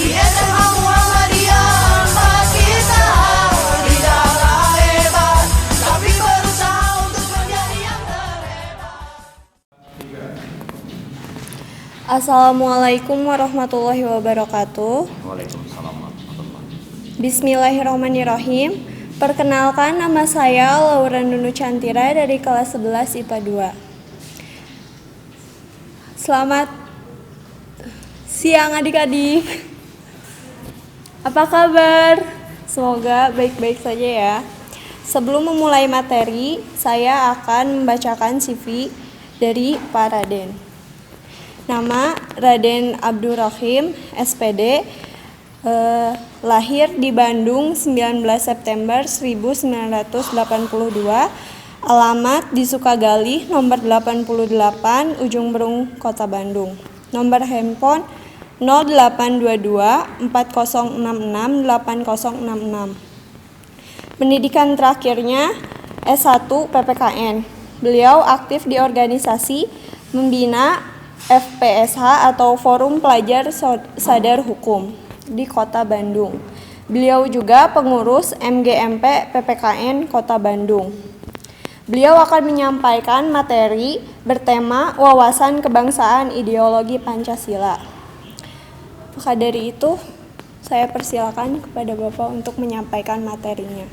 di SMA Muhammadiyah. Tempat kita tidaklah hebat, tapi berusaha untuk menjadi yang terhebat. Assalamualaikum warahmatullahi wabarakatuh. Waalaikumsalam warahmatullahi. Bismillahirrahmanirrahim. Perkenalkan, nama saya Laura Nunu Chantira dari kelas 11 IPA 2. Selamat siang adik-adik. Apa kabar? Semoga baik-baik saja ya. Sebelum memulai materi, saya akan membacakan CV dari Pak Raden. Nama Raden Abdurrahim, SPD, lahir di Bandung 19 September 1982, alamat di Sukagali nomor 88 Ujung Berung, Kota Bandung. Nomor handphone 0822 4066 8066. Pendidikan terakhirnya S1 PPKN. Beliau aktif di organisasi membina FPSH atau Forum Pelajar Sadar Hukum di Kota Bandung. Beliau juga pengurus MGMP PPKN Kota Bandung. Beliau akan menyampaikan materi bertema wawasan kebangsaan ideologi Pancasila. Maka dari itu, saya persilakan kepada Bapak untuk menyampaikan materinya.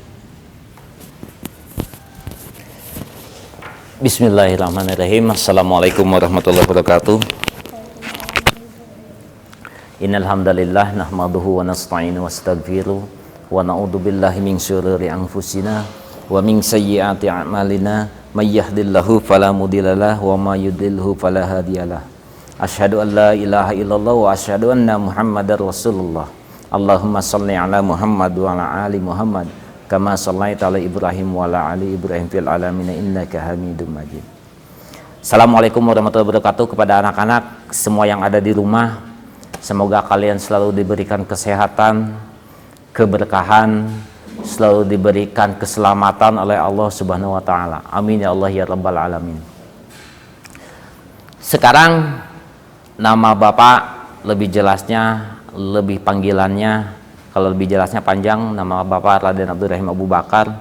Bismillahirrahmanirrahim. Assalamualaikum warahmatullahi wabarakatuh. Innal hamdalillah nahmaduhu wa nasta'inu wa nastaghfiruh wa na'udzu billahi min syururi anfusina wa min sayyiati a'malina may yahdihillahu fala mudhillalah wa may yudlilhu fala hadiyalah. Asyhadu an la ilaha illallah wa asyhadu anna Muhammadar Rasulullah. Allahumma shalli ala Muhammad wa ala ali Muhammad kama shallaita ala Ibrahim wa ala ali Ibrahim fil alamin innaka Hamidum Majid. Assalamualaikum warahmatullahi wabarakatuh kepada anak-anak semua yang ada di rumah. Semoga kalian selalu diberikan kesehatan, keberkahan, selalu diberikan keselamatan oleh Allah Subhanahu wa taala. Amin ya Allah ya rabbal alamin. Sekarang nama Bapak lebih jelasnya, lebih panggilannya, kalau lebih jelasnya panjang, nama Bapak Raden Abdurrahim Abu Bakar.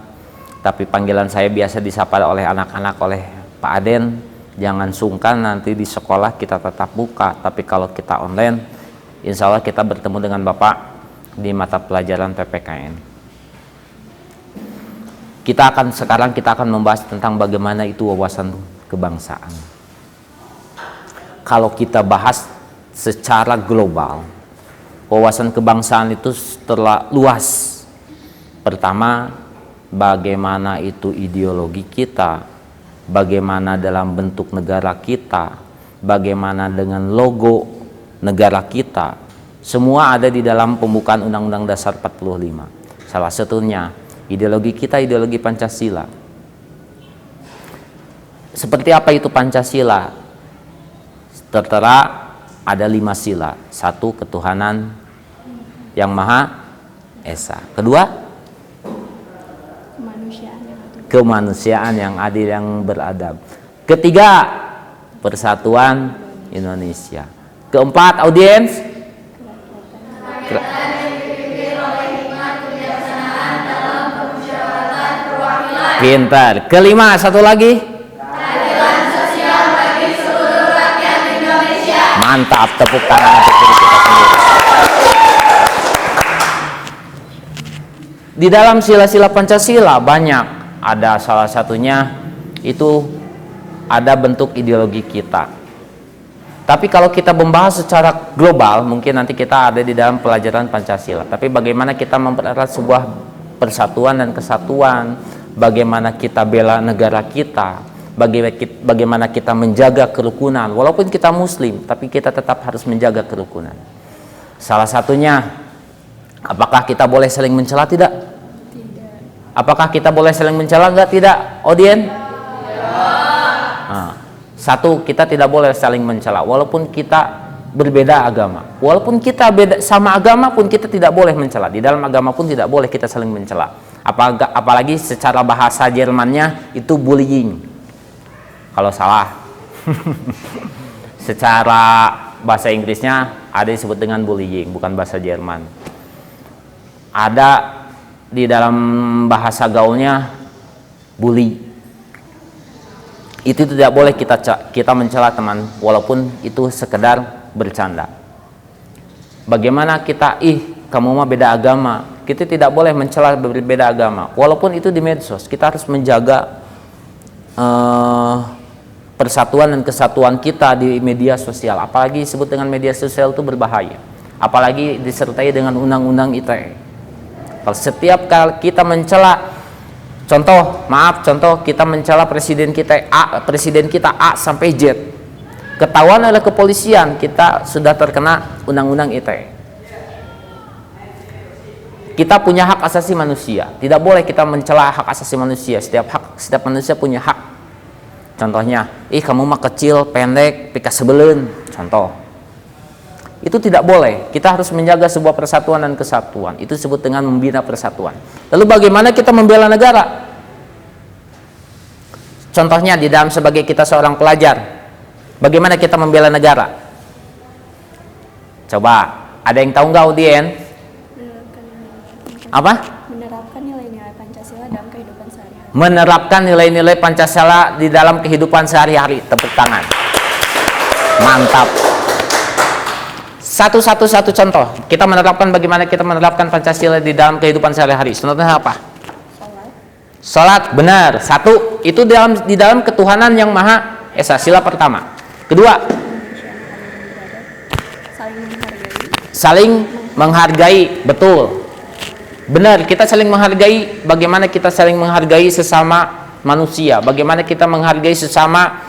Tapi panggilan saya biasa disapa oleh anak-anak oleh Pak Aden. Jangan sungkan, nanti di sekolah kita tetap buka, tapi kalau kita online, insya Allah kita bertemu dengan Bapak di mata pelajaran PPKN. Sekarang kita akan membahas tentang bagaimana itu wawasan kebangsaan. Kalau kita bahas secara global, wawasan kebangsaan itu setelah luas. Pertama, bagaimana itu ideologi kita, bagaimana dalam bentuk negara kita, bagaimana dengan logo negara kita, semua ada di dalam pembukaan Undang-Undang Dasar 45. Salah satunya ideologi kita, ideologi Pancasila. Seperti apa itu Pancasila? Tertera ada 5 sila. 1, ketuhanan yang Maha Esa. Kedua, kemanusiaan yang adil, yang beradab. Ketiga, persatuan Indonesia. Keempat, audiens, pintar. Kelima, satu lagi, keadilan sosial bagi seluruh rakyat Indonesia. Mantap, tepuk tangan untuk diri kita sendiri. Di dalam sila-sila Pancasila banyak, ada salah satunya itu ada bentuk ideologi kita. Tapi kalau kita membahas secara global, mungkin nanti kita ada di dalam pelajaran Pancasila. Tapi bagaimana kita mempererat sebuah persatuan dan kesatuan, bagaimana kita bela negara kita, bagaimana kita menjaga kerukunan. Walaupun kita Muslim, tapi kita tetap harus menjaga kerukunan. Salah satunya, apakah kita boleh saling mencela? Tidak. Apakah kita boleh saling mencela? Enggak, tidak. Audien? Nah. Satu, kita tidak boleh saling mencela walaupun kita berbeda agama. Walaupun kita beda sama agama pun kita tidak boleh mencela. Di dalam agama pun tidak boleh kita saling mencela. Apalagi secara bahasa Jermannya itu bullying. Kalau salah. Secara bahasa Inggrisnya Ada yang disebut dengan bullying, bukan bahasa Jerman. Ada di dalam bahasa gaulnya bully. Itu tidak boleh kita mencela teman, walaupun itu sekedar bercanda. Bagaimana kita, kamu mah beda agama. Kita tidak boleh mencela berbeda agama, walaupun itu di medsos. Kita harus menjaga persatuan dan kesatuan kita di media sosial. Apalagi disebut dengan media sosial itu berbahaya. Apalagi disertai dengan undang-undang ITE. Kalau setiap kali kita mencela, contoh kita mencela presiden kita A sampai Z, ketahuan oleh kepolisian, kita sudah terkena undang-undang ITE. Kita punya hak asasi manusia, tidak boleh kita mencela hak asasi manusia. Setiap manusia punya hak. Contohnya, kamu mah kecil, pendek, pika sebelen, contoh. Itu tidak boleh. Kita harus menjaga sebuah persatuan dan kesatuan. Itu disebut dengan membina persatuan. Lalu bagaimana kita membela negara? Contohnya di dalam sebagai kita seorang pelajar, bagaimana kita membela negara? Coba, ada yang tahu nggak, audien? Apa? Menerapkan nilai-nilai Pancasila dalam kehidupan sehari-hari. Menerapkan nilai-nilai Pancasila di dalam kehidupan sehari-hari. Tepuk tangan. Mantap. Satu contoh. Kita menerapkan bagaimana kita menerapkan Pancasila di dalam kehidupan sehari-hari. Contohnya apa? Salat, benar. Satu, itu di dalam ketuhanan yang Maha Esa. Sila pertama. Kedua, saling menghargai. Betul. Benar, kita saling menghargai. Bagaimana kita saling menghargai sesama manusia? Bagaimana kita menghargai sesama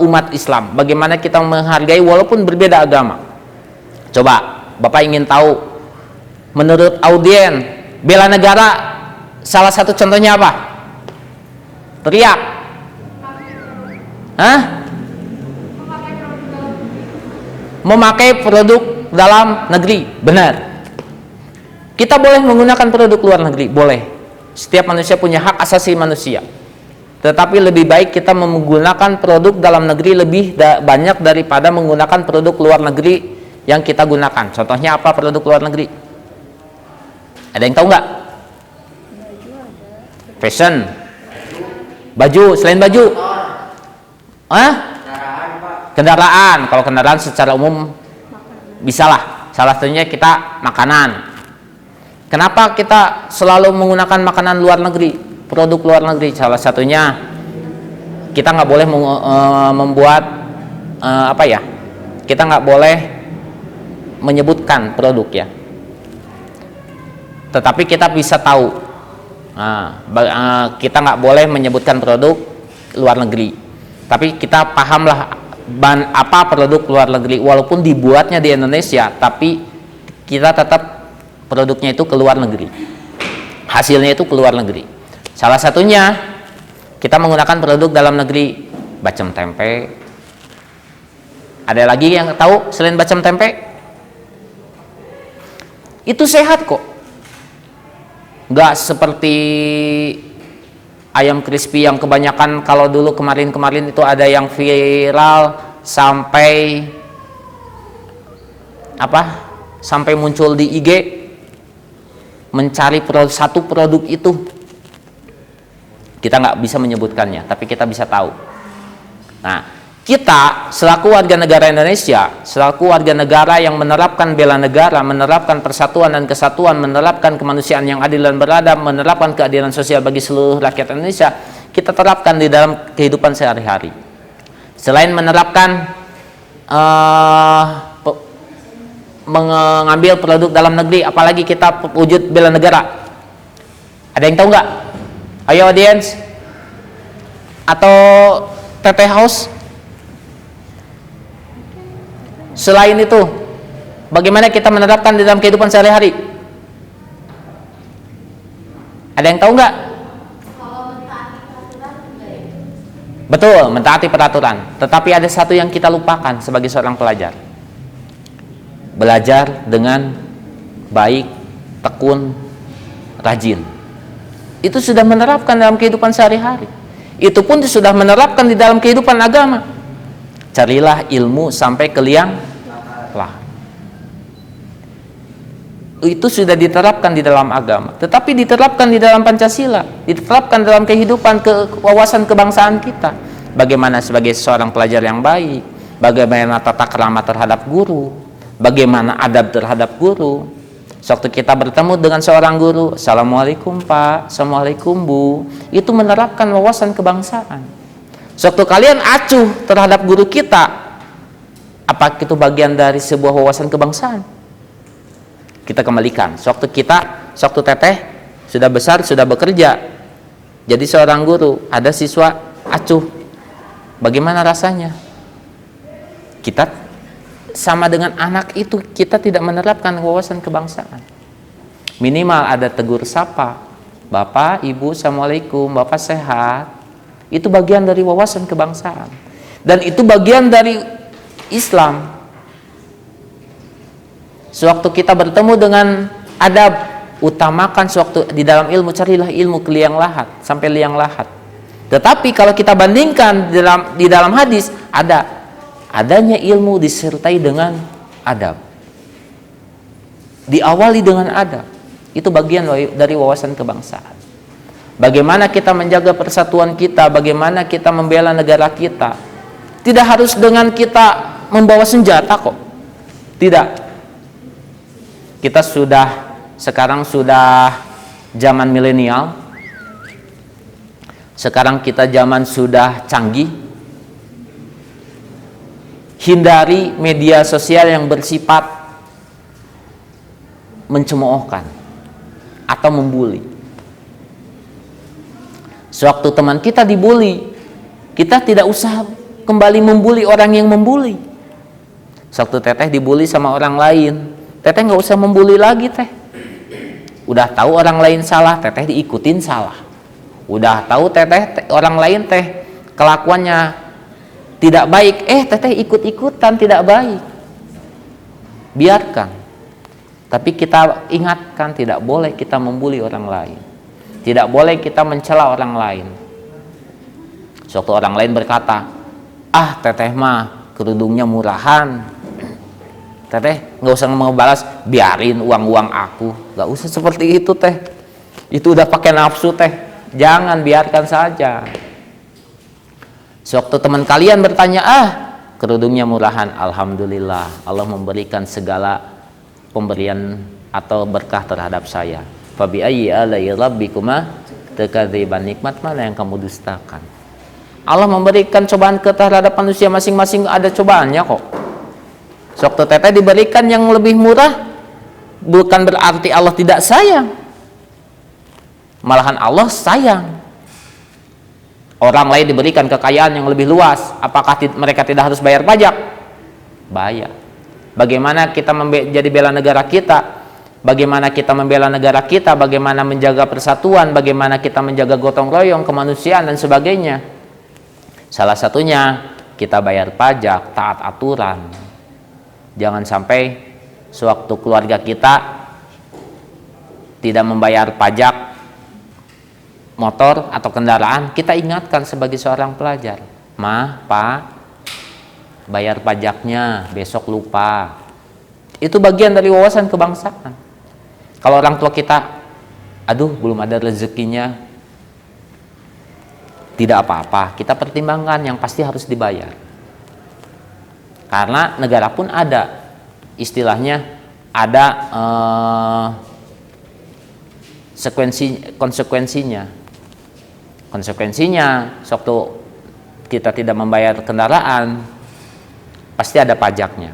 umat Islam? Bagaimana kita menghargai walaupun berbeda agama? Coba, Bapak ingin tahu, menurut audien, bela negara salah satu contohnya apa? Teriak. Hah? Memakai produk dalam negeri. Benar. Kita boleh menggunakan produk luar negeri, boleh. Setiap manusia punya hak asasi manusia. Tetapi lebih baik kita menggunakan produk dalam negeri lebih banyak daripada menggunakan produk luar negeri yang kita gunakan. Contohnya apa produk luar negeri? Ada yang tahu nggak? Fashion. Baju, selain baju. Kendaraan. Kalau kendaraan secara umum bisalah. Salah satunya kita makanan. Kenapa kita selalu menggunakan makanan luar negeri, produk luar negeri? Salah satunya kita nggak boleh membuat kita nggak boleh menyebutkan produk ya. Tetapi kita bisa tahu. Kita nggak boleh menyebutkan produk luar negeri. Tapi kita pahamlah apa produk luar negeri, walaupun dibuatnya di Indonesia, tapi kita tetap produknya itu ke luar negeri, hasilnya itu ke luar negeri. Salah satunya kita menggunakan produk dalam negeri, bacem tempe. Ada lagi yang tahu selain bacem tempe? Itu sehat kok, nggak seperti ayam crispy yang kebanyakan. Kalau dulu kemarin itu ada yang viral sampai sampai muncul di IG, mencari satu produk itu. Kita nggak bisa menyebutkannya, tapi kita bisa tahu. Nah, kita selaku warga negara Indonesia, selaku warga negara yang menerapkan bela negara, menerapkan persatuan dan kesatuan, menerapkan kemanusiaan yang adil dan beradab, menerapkan keadilan sosial bagi seluruh rakyat Indonesia, kita terapkan di dalam kehidupan sehari-hari. Selain menerapkan mengambil produk dalam negeri, apalagi kita wujud bela negara. Ada yang tahu nggak? Ayo audiens atau Teteh House. Selain itu, bagaimana kita menerapkan di dalam kehidupan sehari-hari? Ada yang tahu nggak? Betul, mentaati peraturan. Tetapi ada satu yang kita lupakan sebagai seorang pelajar. Belajar dengan baik, tekun, rajin. Itu sudah menerapkan dalam kehidupan sehari-hari. Itu pun sudah menerapkan di dalam kehidupan agama. Carilah ilmu sampai ke liang lahat. itu sudah diterapkan di dalam agama, tetapi diterapkan di dalam Pancasila, diterapkan dalam kehidupan wawasan kebangsaan kita. Bagaimana sebagai seorang pelajar yang baik, bagaimana tata krama terhadap guru, bagaimana adab terhadap guru. Waktu kita bertemu dengan seorang guru, Assalamualaikum Pak, Assalamualaikum Bu, itu menerapkan wawasan kebangsaan. Waktu kalian acuh terhadap guru kita, apa itu bagian dari sebuah wawasan kebangsaan? Kita kembalikan. Waktu teteh sudah besar, sudah bekerja, jadi seorang guru, ada siswa acuh, bagaimana rasanya? Kita sama dengan anak itu, kita tidak menerapkan wawasan kebangsaan. Minimal ada tegur sapa, Bapak, Ibu, Assalamualaikum, Bapak sehat. Itu bagian dari wawasan kebangsaan, dan itu bagian dari Islam. Sewaktu kita bertemu dengan adab, utamakan sewaktu di dalam ilmu, carilah ilmu ke liang lahat, sampai liang lahat. Tetapi kalau kita bandingkan di dalam hadis, adanya ilmu disertai dengan adab, diawali dengan adab. Itu bagian dari wawasan kebangsaan. Bagaimana kita menjaga persatuan kita, bagaimana kita membela negara kita. Tidak harus dengan kita membawa senjata kok. Tidak. Kita sekarang sudah zaman milenial. Sekarang kita zaman sudah canggih. Hindari media sosial yang bersifat mencemoohkan atau membuli. Sewaktu teman kita dibully, kita tidak usah kembali membuli orang yang membuli. Sewaktu teteh dibully sama orang lain, teteh nggak usah membuli lagi teh. Udah tahu orang lain salah, teteh diikutin salah. Udah tahu teteh orang lain teh kelakuannya tidak baik, teteh ikut-ikutan tidak baik. Biarkan. Tapi kita ingatkan, tidak boleh kita membuli orang lain. Tidak boleh kita mencela orang lain. Suatu orang lain berkata, teteh mah kerudungnya murahan. Teteh nggak usah mau balas, biarin uang aku. Nggak usah seperti itu teh. Itu udah pakai nafsu teh. Jangan, biarkan saja. Sewaktu teman kalian bertanya, kerudungnya murahan, alhamdulillah, Allah memberikan segala pemberian atau berkah terhadap saya. Fabi ayyi alai rabbikuma tukadziban, nikmat mana yang kamu dustakan? Allah memberikan cobaan terhadap manusia masing-masing, ada cobaannya kok. Sewaktu teteh diberikan yang lebih murah, bukan berarti Allah tidak sayang. Malahan Allah sayang. Orang lain diberikan kekayaan yang lebih luas, apakah mereka tidak harus bayar pajak? Bayar. Bagaimana kita jadi bela negara kita? Bagaimana kita membela negara kita? Bagaimana menjaga persatuan? Bagaimana kita menjaga gotong royong, kemanusiaan dan sebagainya? Salah satunya kita bayar pajak, taat aturan. Jangan sampai sewaktu keluarga kita tidak membayar pajak motor atau kendaraan, kita ingatkan sebagai seorang pelajar, Pak, bayar pajaknya, besok lupa. Itu bagian dari wawasan kebangsaan. Kalau orang tua kita, belum ada rezekinya, tidak apa-apa, kita pertimbangkan, yang pasti harus dibayar. Karena negara pun ada, istilahnya ada konsekuensinya. Sewaktu kita tidak membayar kendaraan, pasti ada pajaknya.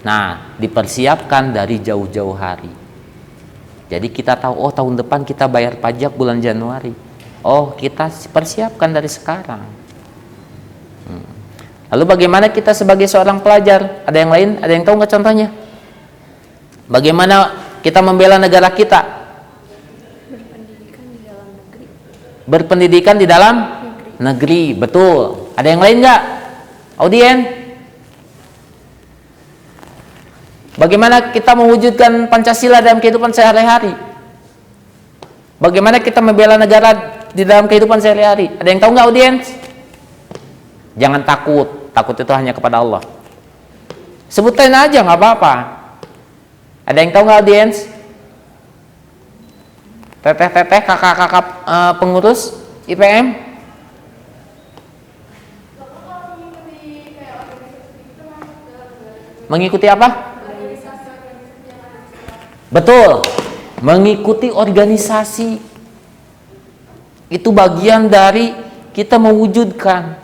Nah, dipersiapkan dari jauh-jauh hari. Jadi kita tahu, tahun depan kita bayar pajak bulan Januari. Kita persiapkan dari sekarang. Lalu bagaimana kita sebagai seorang pelajar? Ada yang lain? Ada yang tahu nggak contohnya? Bagaimana kita membela negara kita? Berpendidikan di dalam negeri. Betul. Ada yang lain nggak? Audien? Bagaimana kita mewujudkan Pancasila dalam kehidupan sehari-hari? Bagaimana kita membela negara di dalam kehidupan sehari-hari? Ada yang tahu nggak, audiens? Jangan takut. Takut itu hanya kepada Allah. Sebutin aja, nggak apa-apa. Ada yang tahu nggak audiens? Teteh-teteh, kakak-kakak pengurus IPM? Mengikuti apa? Betul, mengikuti organisasi. Itu bagian dari kita mewujudkan.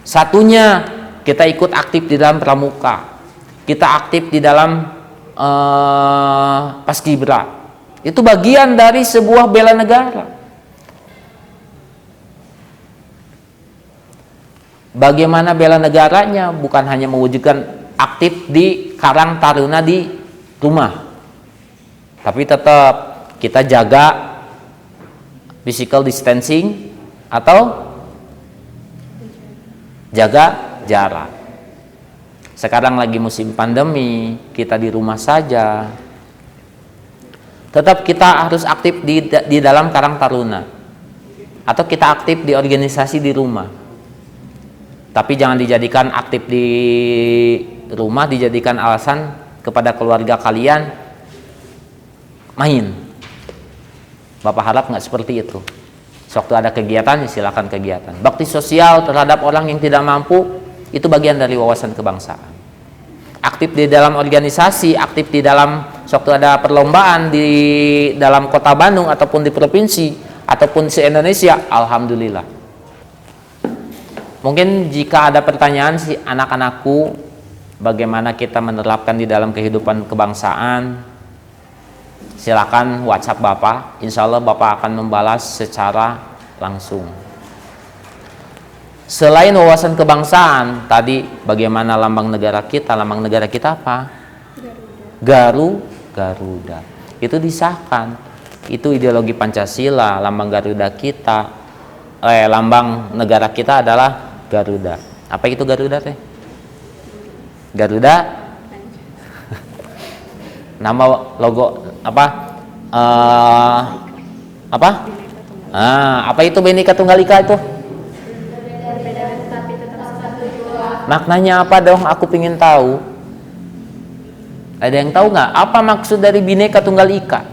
Satunya, kita ikut aktif di dalam pramuka. Kita aktif di dalam paskibra. Itu bagian dari sebuah bela negara. Bagaimana bela negaranya? Bukan hanya mewujudkan aktif di Karang Taruna di rumah, tapi tetap kita jaga physical distancing atau jaga jarak. Sekarang lagi musim pandemi, kita di rumah saja. Tetap kita harus aktif di dalam Karang Taruna, atau kita aktif di organisasi di rumah. Tapi jangan dijadikan aktif di rumah dijadikan alasan kepada keluarga kalian main. Bapak harap nggak seperti itu. Sewaktu ada kegiatan, silakan kegiatan. Bakti sosial terhadap orang yang tidak mampu itu bagian dari wawasan kebangsaan. Aktif di dalam organisasi, aktif di dalam sewaktu ada perlombaan di dalam kota Bandung ataupun di provinsi ataupun se-Indonesia, alhamdulillah. Mungkin jika ada pertanyaan si anak-anakku, bagaimana kita menerapkan di dalam kehidupan kebangsaan, silakan WhatsApp Bapak. Insya Allah Bapak akan membalas secara langsung. Selain wawasan kebangsaan, tadi bagaimana lambang negara kita? Lambang negara kita apa? Garuda. Itu disahkan. Itu ideologi Pancasila. Lambang Garuda kita, lambang negara kita adalah Garuda. Apa itu Garuda teh? Garuda. Nama logo apa? Apa itu Bhinneka Tunggal Ika itu? Maknanya apa dong? Aku ingin tahu. Ada yang tahu nggak? Apa maksud dari Bhinneka Tunggal Ika?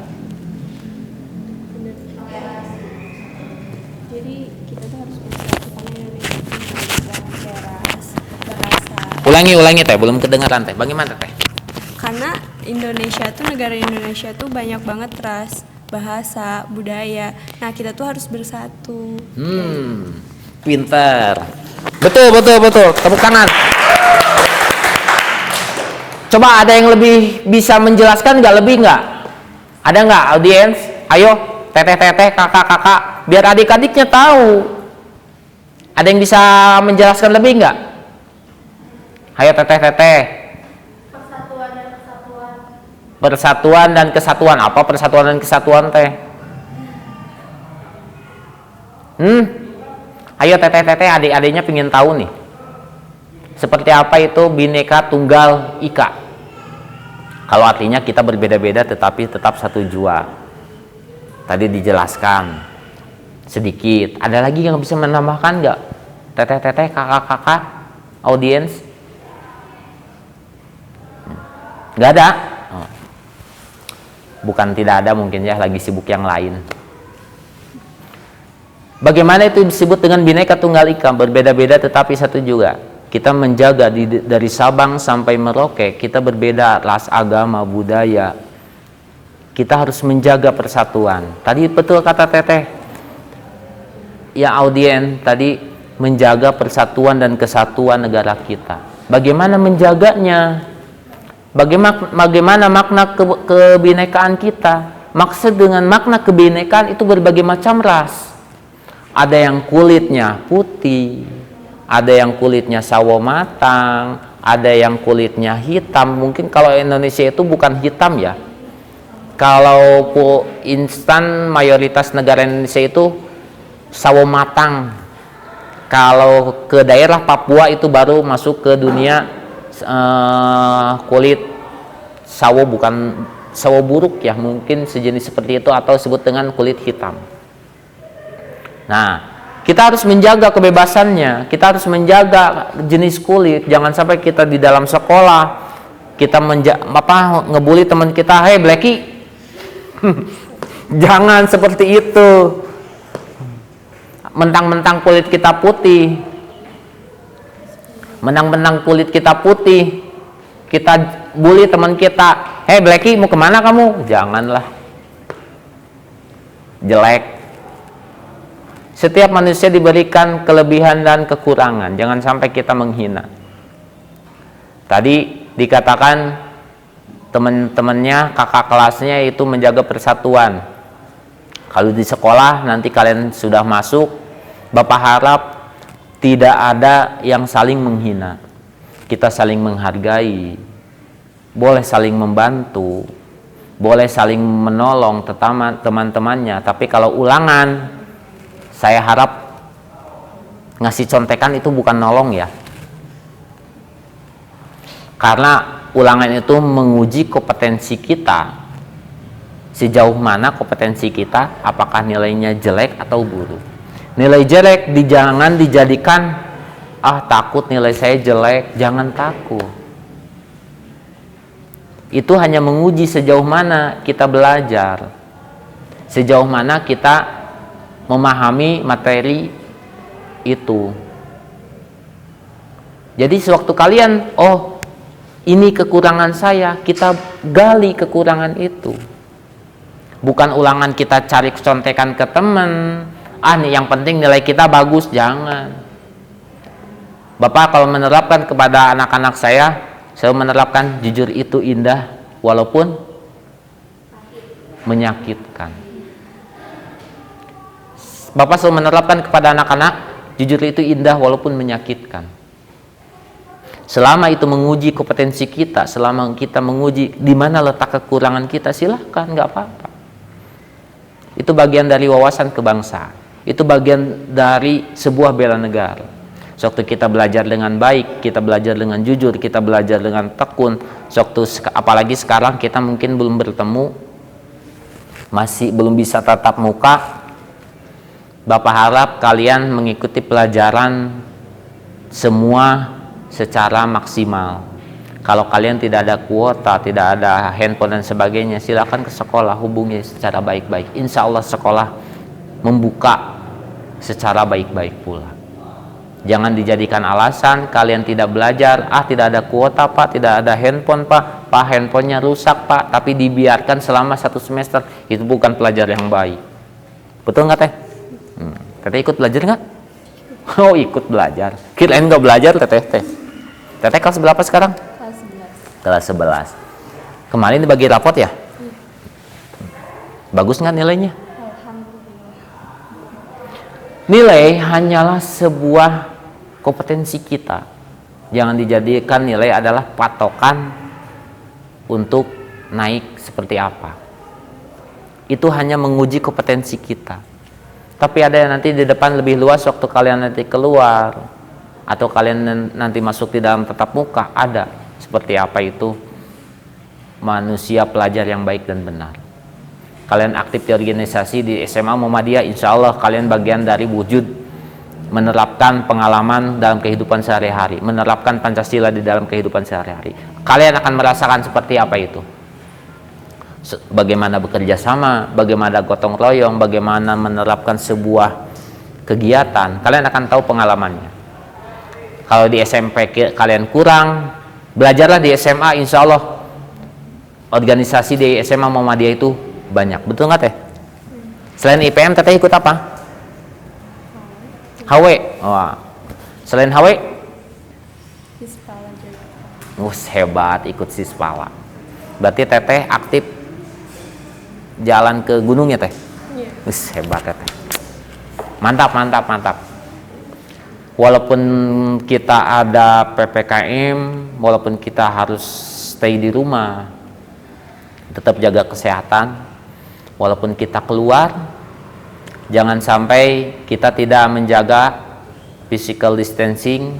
Jadi kita tuh harus memperhatikan Indonesia, bahasa. Ulangi teh, belum kedengaran teh. Bagaimana teh? Karena negara Indonesia tuh banyak banget ras, bahasa, budaya. Nah, kita tuh harus bersatu. Pintar. Betul. Tepuk tangan. Coba ada yang lebih bisa menjelaskan nggak? Ada nggak audiens? Ayo, teteh-teteh, kakak-kakak, biar adik-adiknya tahu. Ada yang bisa menjelaskan lebih nggak? Ayo teteh-teteh. Persatuan dan kesatuan. Apa persatuan dan kesatuan teh? Ayo teteh-teteh, adik-adiknya pengen tahu nih. Seperti apa itu Bhinneka Tunggal Ika? Kalau artinya kita berbeda-beda tetapi tetap satu jua. Tadi dijelaskan sedikit. Ada lagi yang bisa menambahkan nggak? Teteh-teteh, kakak-kakak, audiens? Nggak ada? Bukan tidak ada, mungkin ya lagi sibuk yang lain. Bagaimana itu disebut dengan Bhinneka Tunggal Ika? Berbeda-beda tetapi satu juga. Kita menjaga dari Sabang sampai Merauke, kita berbeda ras, agama, budaya. Kita harus menjaga persatuan. Tadi betul kata teteh. Ya audien, tadi menjaga persatuan dan kesatuan negara kita. Bagaimana menjaganya? Bagaimana makna kebinekaan kita? Maksud dengan makna kebinekaan itu berbagai macam ras. Ada yang kulitnya putih, ada yang kulitnya sawo matang, ada yang kulitnya hitam. Mungkin kalau Indonesia itu bukan hitam ya. Kalau instan mayoritas negara Indonesia itu sawo matang. Kalau ke daerah Papua itu baru masuk ke dunia kulit sawo, bukan sawo buruk ya, mungkin sejenis seperti itu, atau disebut dengan kulit hitam. Nah, kita harus menjaga kebebasannya, kita harus menjaga jenis kulit. Jangan sampai kita di dalam sekolah kita ngebully teman kita, "Hei Blacky." Jangan seperti itu. Mentang-mentang kulit kita putih, kita bully teman kita, "Hei Blacky, mau kemana kamu?" Janganlah. Jelek. Setiap manusia diberikan kelebihan dan kekurangan. Jangan sampai kita menghina. Tadi dikatakan teman-temannya, kakak kelasnya itu menjaga persatuan. Kalau di sekolah nanti kalian sudah masuk, Bapak harap tidak ada yang saling menghina. Kita saling menghargai, boleh saling membantu, boleh saling menolong teman-temannya. Tapi kalau ulangan, saya harap ngasih contekan itu bukan nolong ya. Karena ulangan itu menguji kompetensi kita. Sejauh mana kompetensi kita, apakah nilainya jelek atau buruk. Nilai jelek jangan dijadikan, takut nilai saya jelek, jangan takut. Itu hanya menguji sejauh mana kita belajar, sejauh mana kita memahami materi itu. Jadi sewaktu kalian, ini kekurangan saya, kita gali kekurangan itu. Bukan ulangan kita cari contekan ke teman, nih yang penting nilai kita bagus, jangan. Bapak kalau menerapkan kepada anak-anak saya menerapkan jujur itu indah walaupun menyakitkan. Bapak selalu menerapkan kepada anak-anak jujur itu indah walaupun menyakitkan. Selama itu menguji kompetensi kita, selama kita menguji di mana letak kekurangan kita, silahkan, nggak apa-apa. Itu bagian dari wawasan kebangsaan. Itu bagian dari sebuah bela negara. Sewaktu kita belajar dengan baik, kita belajar dengan jujur, kita belajar dengan tekun. Apalagi sekarang kita mungkin belum bertemu, masih belum bisa tatap muka. Bapak harap kalian mengikuti pelajaran semua secara maksimal. Kalau kalian tidak ada kuota, tidak ada handphone dan sebagainya, silakan ke sekolah, hubungi secara baik-baik. Insya Allah sekolah membuka secara baik-baik pula. Jangan dijadikan alasan kalian tidak belajar, tidak ada kuota Pak, tidak ada handphone Pak, handphonenya rusak Pak, tapi dibiarkan selama 1 semester. Itu bukan pelajar yang baik. Betul nggak Teh? Teteh ikut belajar nggak? Oh, ikut belajar. Kirain nggak belajar Teteh. Teteh kelas berapa sekarang? Kelas 11. Kemarin dibagi rapot ya? Bagus nggak nilainya? Nilai hanyalah sebuah kompetensi kita. Jangan dijadikan nilai adalah patokan untuk naik seperti apa. Itu hanya menguji kompetensi kita. Tapi ada yang nanti di depan lebih luas waktu kalian nanti keluar, atau kalian nanti masuk di dalam tatap muka, ada seperti apa itu manusia pelajar yang baik dan benar. Kalian aktif di organisasi di SMA Muhammadiyah, insya Allah kalian bagian dari wujud menerapkan pengalaman dalam kehidupan sehari-hari, menerapkan Pancasila di dalam kehidupan sehari-hari. Kalian akan merasakan seperti apa itu, bagaimana bekerja sama, bagaimana gotong royong, bagaimana menerapkan sebuah kegiatan. Kalian akan tahu pengalamannya. Kalau di SMP kalian kurang, belajarlah di SMA, insya Allah organisasi di SMA Muhammadiyah itu banyak. Betul nggak Teh? Selain IPM Teteh ikut apa? HW. Selain HW? Hebat, ikut Sispala. Berarti Teteh aktif jalan ke gunung ya Teh? Hebat Teteh. Mantap. Walaupun kita ada PPKM, walaupun kita harus stay di rumah, tetap jaga kesehatan. Walaupun kita keluar, jangan sampai kita tidak menjaga physical distancing,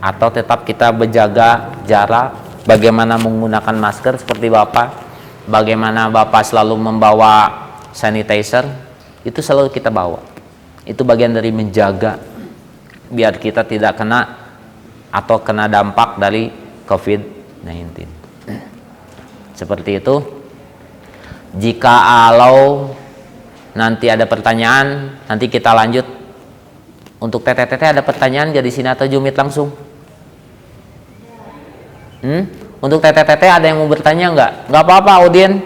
atau tetap kita berjaga jarak. Bagaimana menggunakan masker seperti Bapak, bagaimana Bapak selalu membawa sanitizer, itu selalu kita bawa. Itu bagian dari menjaga biar kita tidak kena atau kena dampak dari COVID-19. Seperti itu. Jika alau nanti ada pertanyaan, nanti kita lanjut. Untuk teteh-teteh ada pertanyaan gak di sini atau Jumit langsung? Untuk teteh-teteh ada yang mau bertanya nggak? Nggak apa-apa, audien.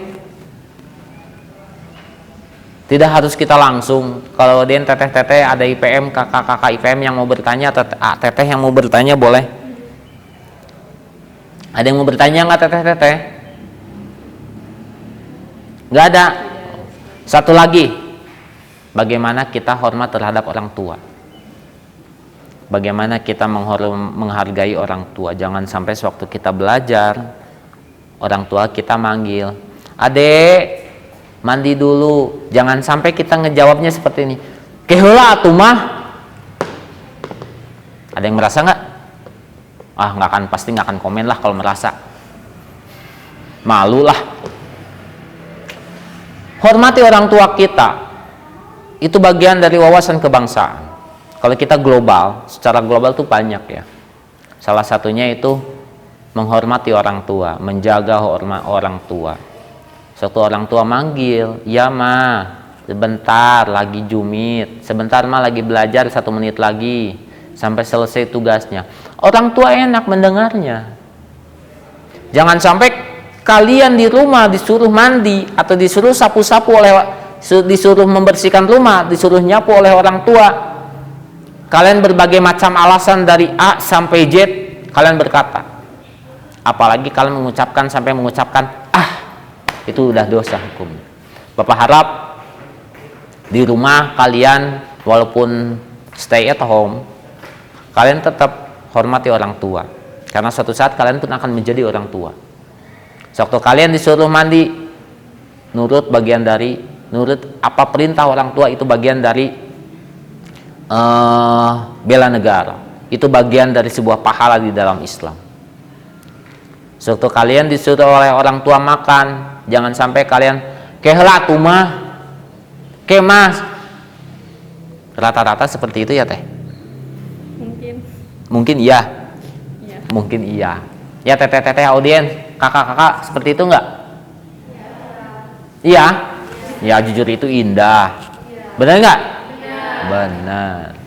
Tidak harus kita langsung. Kalau audien teteh-teteh ada IPM, kakak-kakak IPM yang mau bertanya, teteh yang mau bertanya boleh. Ada yang mau bertanya nggak teteh-teteh? Nggak ada. Satu lagi, bagaimana kita hormat terhadap orang tua? Bagaimana kita menghargai orang tua? Jangan sampai sewaktu kita belajar, orang tua kita manggil, "Adek, mandi dulu." Jangan sampai kita ngejawabnya seperti ini, "Keheula atuh mah." Ada yang merasa nggak? Pasti nggak akan komen lah kalau merasa. Malu lah. Hormati orang tua kita. Itu bagian dari wawasan kebangsaan. Kalau kita global, secara global tuh banyak ya. Salah satunya itu menghormati orang tua, menjaga hormat orang tua. Suatu orang tua manggil, "Ya ma, sebentar lagi Jumit, sebentar ma lagi belajar 1 menit lagi sampai selesai tugasnya." Orang tua enak mendengarnya. Jangan sampai kalian di rumah disuruh mandi atau disuruh sapu-sapu disuruh membersihkan rumah, disuruh nyapu oleh orang tua. Kalian berbagai macam alasan dari A sampai Z, kalian berkata. Apalagi kalian mengucapkan itu udah dosa hukum. Bapak harap di rumah kalian walaupun stay at home, kalian tetap hormati orang tua. Karena suatu saat kalian pun akan menjadi orang tua. Sewaktu kalian disuruh mandi, nurut apa perintah orang tua, itu bagian dari bela negara. Itu bagian dari sebuah pahala di dalam Islam. Sewaktu kalian disuruh oleh orang tua makan, jangan sampai kalian "Keheula atuh mah, kemas." Rata-rata seperti itu ya teh? Mungkin iya. Mungkin iya. Ya teteh-teteh audien, kakak-kakak seperti itu enggak? Iya. Ya jujur itu indah. Benar enggak? Benar.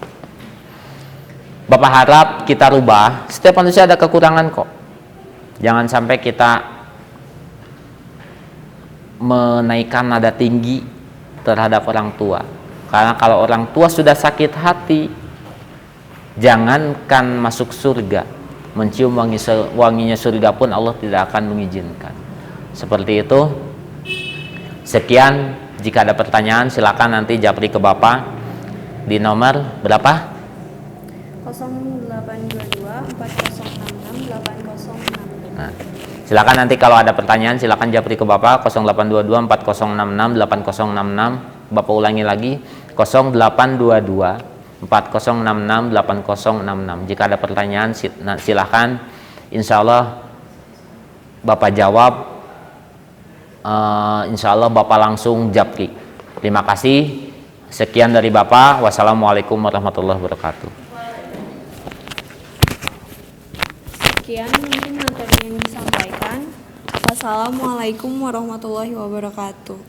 Bapak harap kita rubah. Setiap manusia ada kekurangan kok. Jangan sampai kita menaikkan nada tinggi terhadap orang tua. Karena kalau orang tua sudah sakit hati, jangankan masuk surga, mencium wanginya surga pun Allah tidak akan mengizinkan. Seperti itu. Sekian. Jika ada pertanyaan silakan nanti japri ke Bapak di nomor berapa? 0822 4066 8066. Nah, silakan nanti kalau ada pertanyaan silakan japri ke Bapak 0822 4066 8066. Bapak ulangi lagi 0822 4066 8066. Jika ada pertanyaan silakan, insya Allah Bapak jawab. Insya Allah Bapak langsung japri. Terima kasih. Sekian dari Bapak. Wassalamualaikum warahmatullahi wabarakatuh. Sekian mungkin materi yang disampaikan. Wassalamualaikum warahmatullahi wabarakatuh.